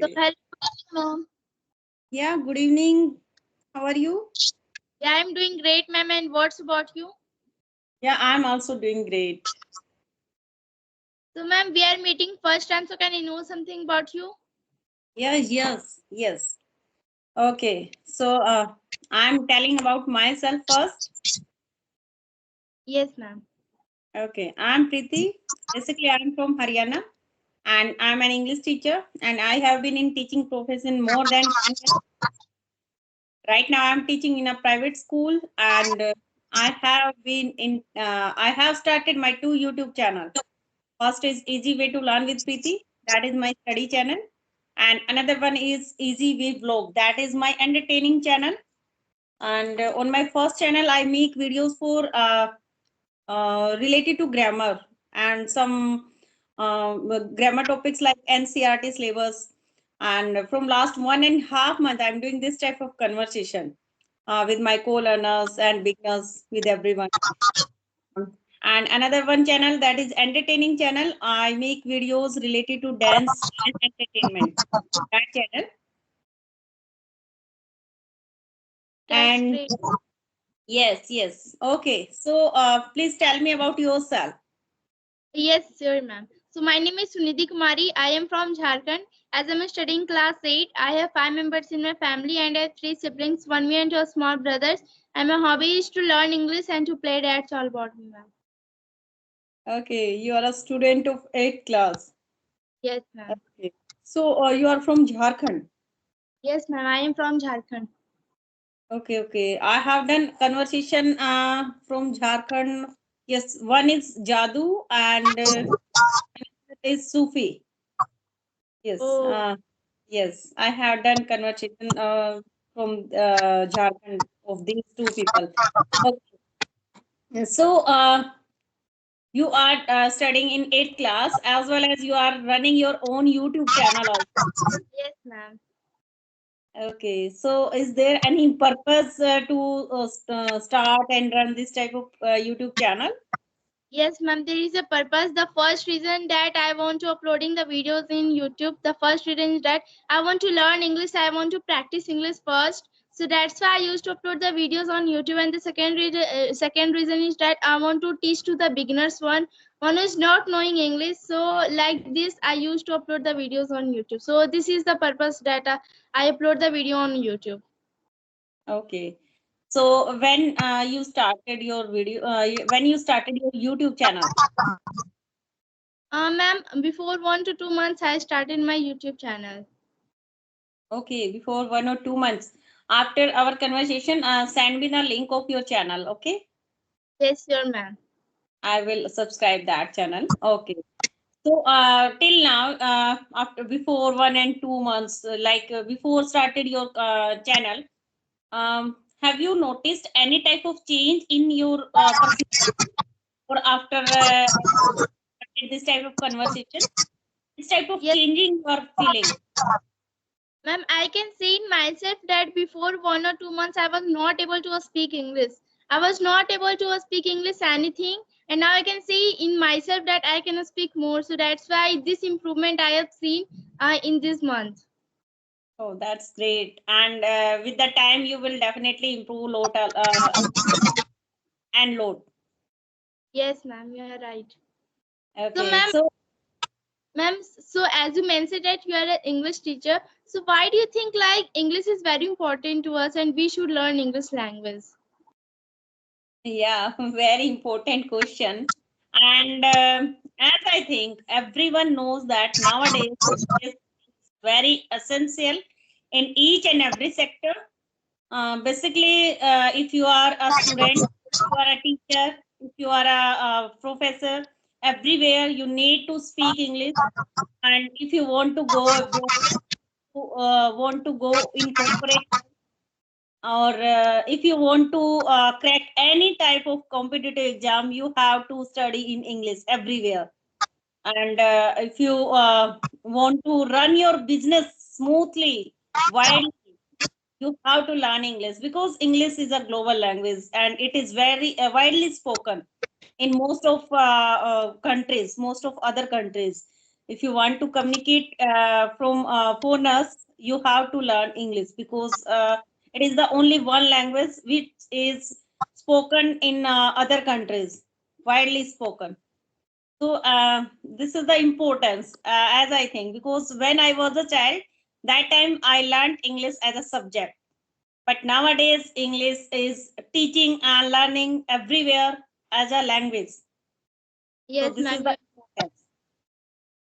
So, Okay. hello, ma'am. Yeah, good evening. How are you? Yeah, I'm doing great, ma'am. And what's about you? Yeah, I'm also doing great. So, ma'am, we are meeting first time. So, can I know something about you? Yes. Okay. So, I'm telling about myself first. Yes, ma'am. Okay. I'm Preeti. Basically, I'm from Haryana and I'm an English teacher and I have been in teaching profession more than 10 years. Right now, I'm teaching in a private school and I have started my two YouTube channel. First is Easy Way to Learn with Preeti. That is my study channel. And another one is Easy Way Vlog. That is my entertaining channel. And on my first channel, I make videos for related to grammar and some grammar topics like NCRT syllabus. And from last 1.5 months, I'm doing this type of conversation with my co-learners and beginners with everyone. And another one channel that is entertaining channel. I make videos related to dance and entertainment. That channel. That's And great. yes. Okay. So please tell me about yourself. Yes, sure, ma'am. So, my name is Sunidhi Kumari. I am from Jharkhand. As I'm studying class 8, I have 5 members in my family and I have 3 siblings, one me and 2 small brothers. And my hobby is to learn English and to play. That's all about me, ma'am. Okay, you are a student of 8th class. Yes, ma'am. Okay. So you are from Jharkhand. Yes, ma'am. I am from Jharkhand. Okay. I have done conversation from Jharkhand. Yes, one is Jadu and another is Sufi. Yes. Oh, Yes, I have done conversation from Jharkhand of these two people. Okay. So you are studying in 8th class as well as you are running your own YouTube channel also. yes, ma'am. Okay, so is there any purpose to start and run this type of YouTube channel? Yes, ma'am, there is a purpose. The first reason that I want to uploading the videos in YouTube, the first reason is that I want to learn English. I want to practice English first. So that's why I used to upload the videos on YouTube. And the second reason is that I want to teach to the beginners one who is not knowing English. So like this, I used to upload the videos on YouTube. So this is the purpose that I upload the video on YouTube. Okay, so when you started your when you started your YouTube channel? Ma'am, before 1 to 2 months, I started my YouTube channel. Okay, before 1 or 2 months. After our conversation, send me the link of your channel. Okay, Yes, sure, ma'am. I will subscribe that channel. Okay. So till now, after before 1 and 2 months, before started your channel, have you noticed any type of change in your personality or after this type of conversation? This type of Yes, changing you are feeling? ma'am, I can see in myself that before 1 or 2 months I was not able to speak English. I was not able to speak English anything, and now I can see in myself that I can speak more. So that's why this improvement I have seen in this month. Oh, that's great. And with the time, you will definitely improve lot and load. Yes, ma'am, you are right. So, Okay, so ma'am, so as you mentioned that you are an English teacher, so why do you think like English is very important to us and we should learn English language? yeah, very important question. And as I think everyone knows that nowadays it is very essential in each and every sector. Basically, if you are a student, if you are a teacher, if you are a professor, everywhere you need to speak English. And if you want to go abroad, want to go in corporate, or if you want to crack any type of competitive exam, you have to study in English everywhere. And if you want to run your business smoothly, widely, you have to learn English because English is a global language and it is very widely spoken in most of countries, most of other countries. If you want to communicate from foreigners, you have to learn English, because it is the only one language which is spoken in other countries, widely spoken. So this is the importance, as I think, because when I was a child, that time I learned English as a subject. But nowadays, English is teaching and learning everywhere as a language. So Yes, this is ma'am. the importance.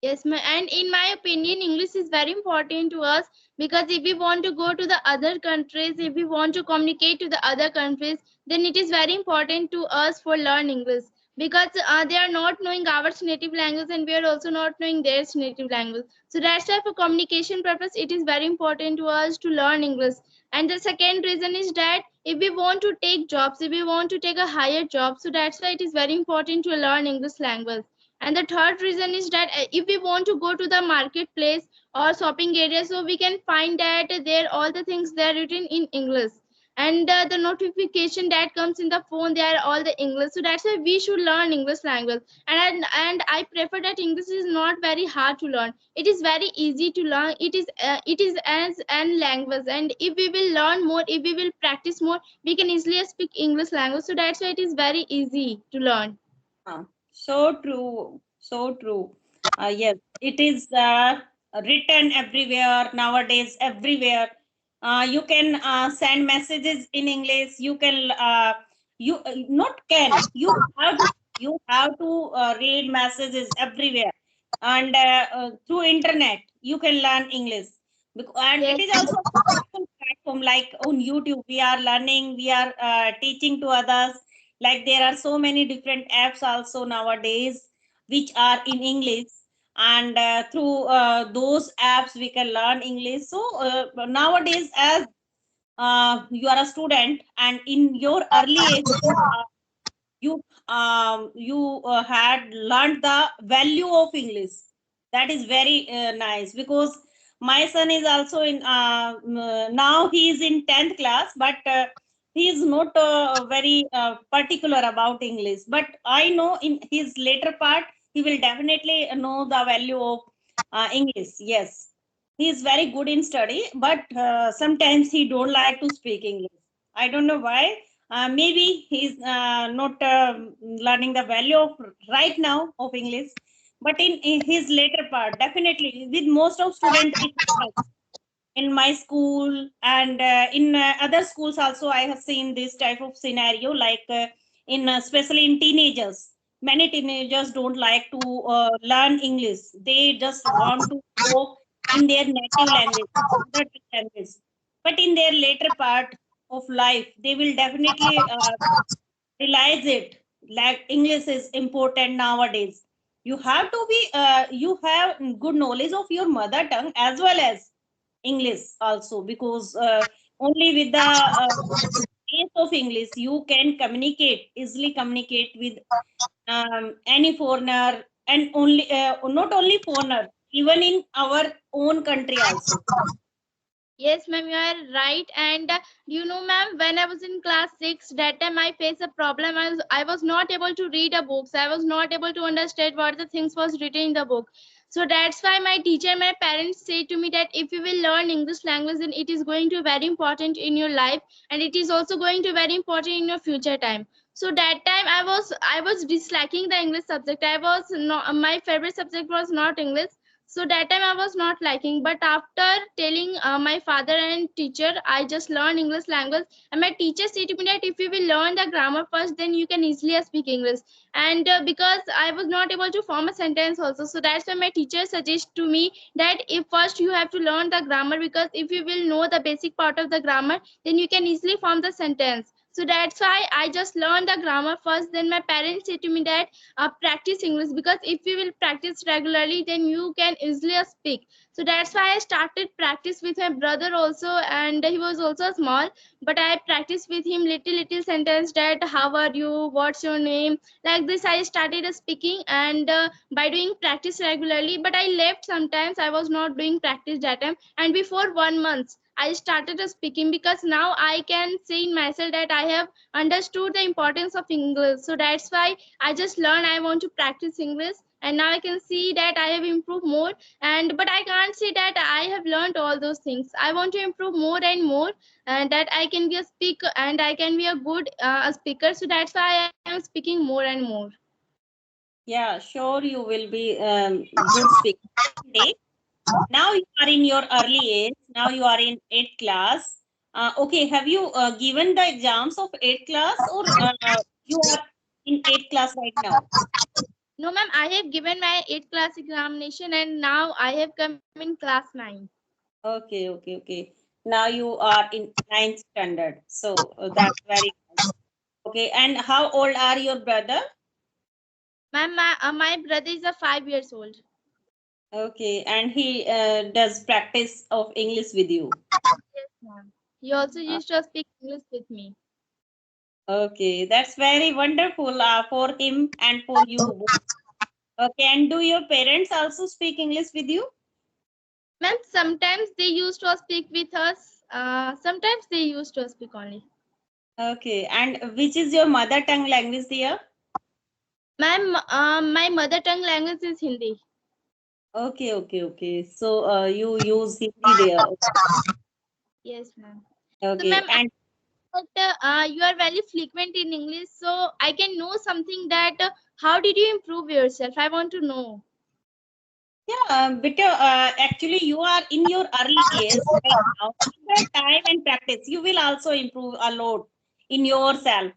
Yes, ma'am. And in my opinion, English is very important to us because if we want to go to the other countries, if we want to communicate to the other countries, then it is very important to us for learn English because they are not knowing our native language and we are also not knowing their native language. So that's why for communication purpose, it is very important to us to learn English. And the second reason is that if we want to take jobs, if we want to take a higher job, so that's why it is very important to learn English language. And the third reason is that if we want to go to the marketplace or shopping area, so we can find that there all the things they are written in English. And the notification that comes in the phone, they are all the English. So that's why we should learn English language. And I prefer that English is not very hard to learn. It is very easy to learn. It is as an language. And if we will learn more, if we will practice more, we can easily speak English language. So that's why it is very easy to learn. So true, so true. Yes, it is written everywhere nowadays. Everywhere, you can send messages in English. You can, you not can. You have to read messages everywhere, and through internet you can learn English. And it Yes. is also a powerful platform, like on YouTube. We are learning. We are teaching to others, like there are so many different apps also nowadays which are in English, and through those apps we can learn English. So nowadays, as you are a student and in your early age, you had learned the value of English. That is very nice, because my son is also in now he is in 10th class, but he is not very particular about English. But I know in his later part he will definitely know the value of English. Yes, he is very good in study, but sometimes he don't like to speak English. I don't know why. Maybe he's not learning the value of right now of English, but in his later part, definitely with most of students it happens. In my school and in other schools also, I have seen this type of scenario, like in especially in teenagers. Many teenagers don't like to learn English. They just want to talk in their native language, mother tongue language. But in their later part of life, they will definitely realize it, like English is important nowadays. You have to be you have good knowledge of your mother tongue as well as English also, because only with the base of English you can communicate easily, communicate with any foreigner, and only not only foreigner, even in our own country also. Yes, ma'am, you are right. And you know, ma'am, when I was in class 6, that time I faced a problem. I was not able to read a book. So I was not able to understand what the things was written in the book. So that's why my teacher, my parents say to me that if you will learn English language, then it is going to be very important in your life, and it is also going to be very important in your future time. So that time I was disliking the English subject. I was not, my favorite subject was not English. So that time I was not liking, but after telling my father and teacher, I just learned English language. And my teacher said to me that if you will learn the grammar first, then you can easily speak English. And because I was not able to form a sentence also, so that's why my teacher suggested to me that if first you have to learn the grammar, because if you will know the basic part of the grammar, then you can easily form the sentence. So that's why I just learned the grammar first. Then my parents said to me that practice English, because if you will practice regularly, then you can easily speak. So that's why I started practice with my brother also, and he was also small, but I practiced with him little sentence that how are you, what's your name, like this I started speaking. And by doing practice regularly, but I left sometimes, I was not doing practice that time. And before 1 month I started speaking, because now I can say in myself that I have understood the importance of English. So that's why I just learn I want to practice English. and now I can see that I have improved more. And but I can't say that I have learned all those things. I want to improve more and more, and that I can be a speaker and I can be a good a speaker. So that's why I am speaking more and more. Yeah, sure, you will be good speaker someday. Now you are in your early age. Now you are in eighth class. Okay, have you given the exams of eighth class, or you are in eighth class right now? No, ma'am, I have given my 8th class examination and now I have come in class 9. Okay, okay, okay. Now you are in ninth standard. So that's very good. Okay, and how old are your brother? Ma'am, my brother is a 5 years old. Okay, and he does practice of English with you. Yes, ma'am. He also Uh, used to speak English with me. Okay, that's very wonderful for him and for you. Okay, and do your parents also speak English with you? Ma'am, sometimes they used to speak with us. Sometimes they used to speak only. Okay, and which is your mother tongue language there? Ma'am, my mother tongue language is Hindi. Okay, okay, okay. So you use Hindi there. Yes, ma'am. So, Okay, ma'am, and but you are very fluent in English, so I can know something that how did you improve yourself? I want to know. yeah, better. Actually, you are in your early years right now. With the time and practice, you will also improve a lot in yourself.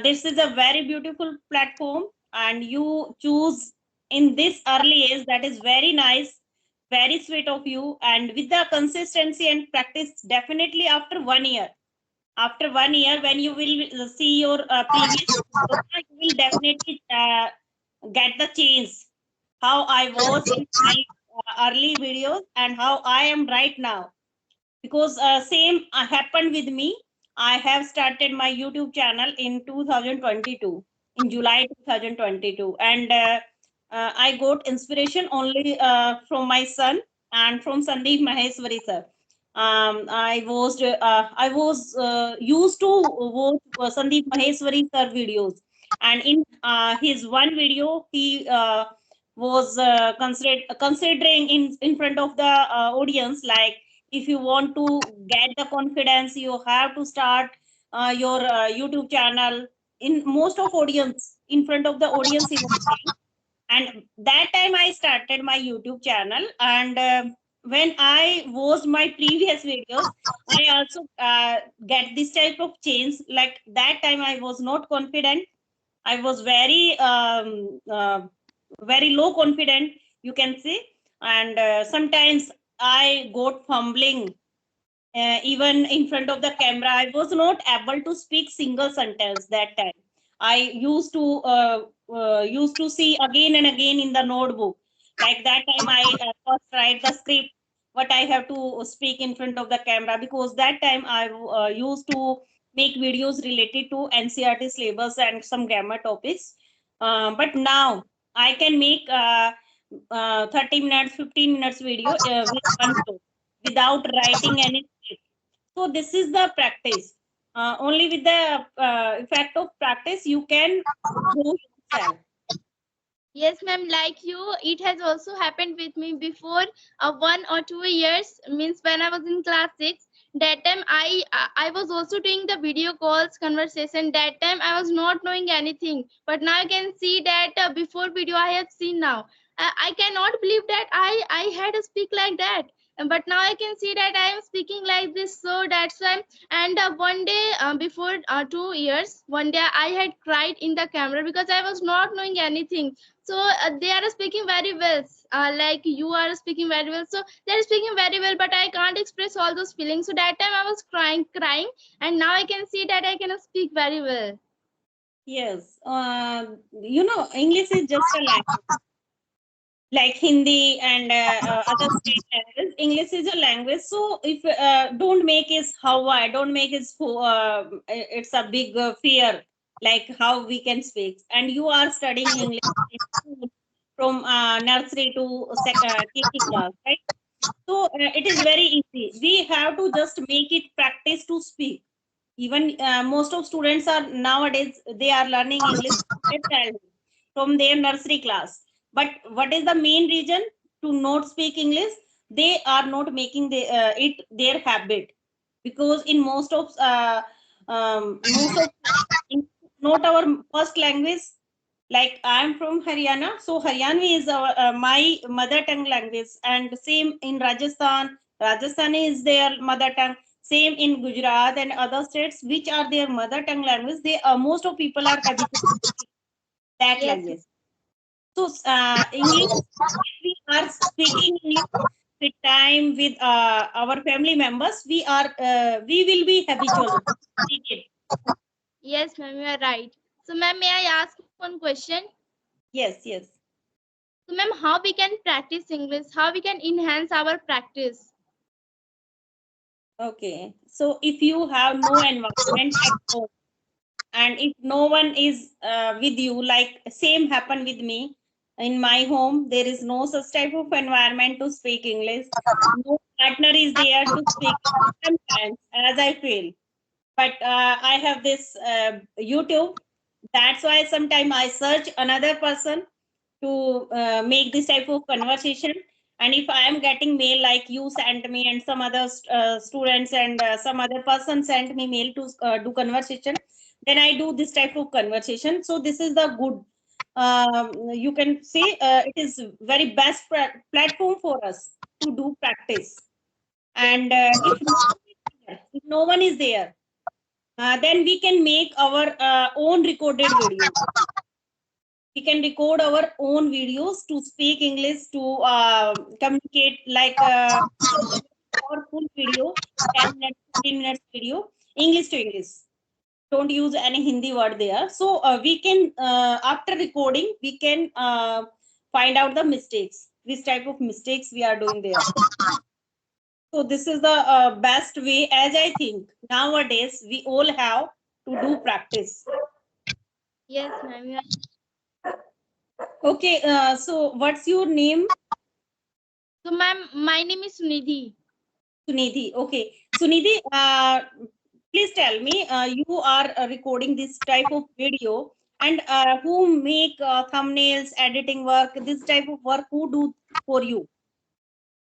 This is a very beautiful platform, and you choose in this early age. That is very nice, very sweet of you. And with the consistency and practice, definitely after 1 year, when you will see your previous videos, you will definitely get the change how I was in my early videos and how I am right now. Because same happened with me. I have started my YouTube channel in 2022, in July 2022, and I got inspiration only from my son and from Sandeep Maheswari sir. I was used to watch Sandeep Maheswari sir videos, and in his one video he was considering in front of the audience, like if you want to get the confidence, you have to start your YouTube channel in most of audience, in front of the audience he was saying. And that time I started my YouTube channel, and when I watched my previous videos, I also get this type of change. Like that time I was not confident. I was very low confident, you can say. And sometimes I got fumbling even in front of the camera. I was not able to speak single sentence that time. I used to see again and again in the notebook. Like that time I first write the script what I have to speak in front of the camera, because that time I used to make videos related to NCRT syllabus and some grammar topics. But now I can make 30 minutes 15 minutes video with one go, without writing any script. So this is the practice. Only with the effect of practice you can grow yourself. Yes, ma'am, like you, it has also happened with me before 1 or 2 years, means when I was in class 6. That time I was also doing the video calls conversation. That time I was not knowing anything, but now I can see that before video I have seen now. I cannot believe that I had to speak like that. But now I can see that I am speaking like this, so that's why. And one day before 2 years, one day I had cried in the camera because I was not knowing anything. So they are speaking very well, like you are speaking very well, so they're speaking very well, but I can't express all those feelings. So that time I was crying, and now I can see that I can speak very well. Yes, English is just a language, like Hindi and other state languages. English is a language. So if don't make it how I don't make it it's a big fear, like how we can speak. And you are studying English in school from nursery to KG class, right? So it is very easy. We have to just make it practice to speak. Even most of students are nowadays they are learning English from their childhood, from their nursery class. But what is the main reason to not speak English? They are not making it their habit, because in most of not our first language. Like I'm from Haryana, so Haryanvi is my mother tongue language, and same in Rajasthan. Rajasthani is their mother tongue. Same in Gujarat and other states, which are their mother tongue language. They most of people are habituated to that Yes. language. So English, we are speaking English with time with our family members. We will be habitual to speak it. Yes, ma'am, you are right. So, ma'am, may I ask one question? Yes, yes. So, ma'am, how we can practice English? How we can enhance our practice? Okay. So if you have no environment at home, and if no one is with you, like same happened with me in my home, there is no such type of environment to speak English. No partner is there to speak English sometimes, as I feel. But I have this YouTube. That's why sometimes I search another person to make this type of conversation. And if I am getting mail like you sent me and some other students and some other person sent me mail to do conversation, then I do this type of conversation. So this is the good, you can say, it is very best platform for us to do practice. And if no one is there, then we can make our own recorded video. We can record our own videos to speak English, to communicate, like powerful video, 10 minutes, 15 minutes video, English to English. Don't use any Hindi word there. So we can, after recording, we can find out the mistakes, which type of mistakes we are doing there. So this is the best way, as I think nowadays we all have to do practice. Yes, ma'am. Okay, so what's your name? So, ma'am, my name is Sunidhi. Sunidhi. Okay. Sunidhi, please tell me, you are recording this type of video, and who make thumbnails, editing work, this type of work, who do for you?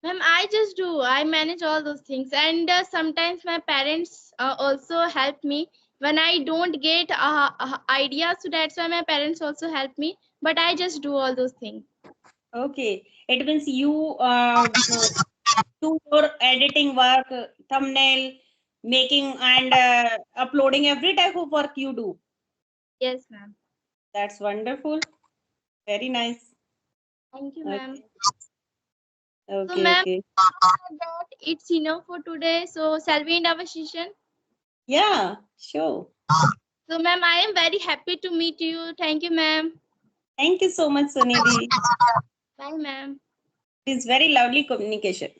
Ma'am, I just do. I manage all those things, and sometimes my parents also help me when I don't get ideas. So that's why my parents also help me. But I just do all those things. Okay. It means you do your editing work, thumbnail making, and uploading, every type of work you do. Yes, ma'am. That's wonderful. Very nice. Thank you, ma'am. Okay. So, Okay. ma'am, Okay. that it's enough for today. So, shall we end our session? Yeah, sure. So, ma'am, I am very happy to meet you. Thank you, ma'am. Thank you so much, Sunidhi. Bye, ma'am. It is very lovely communication.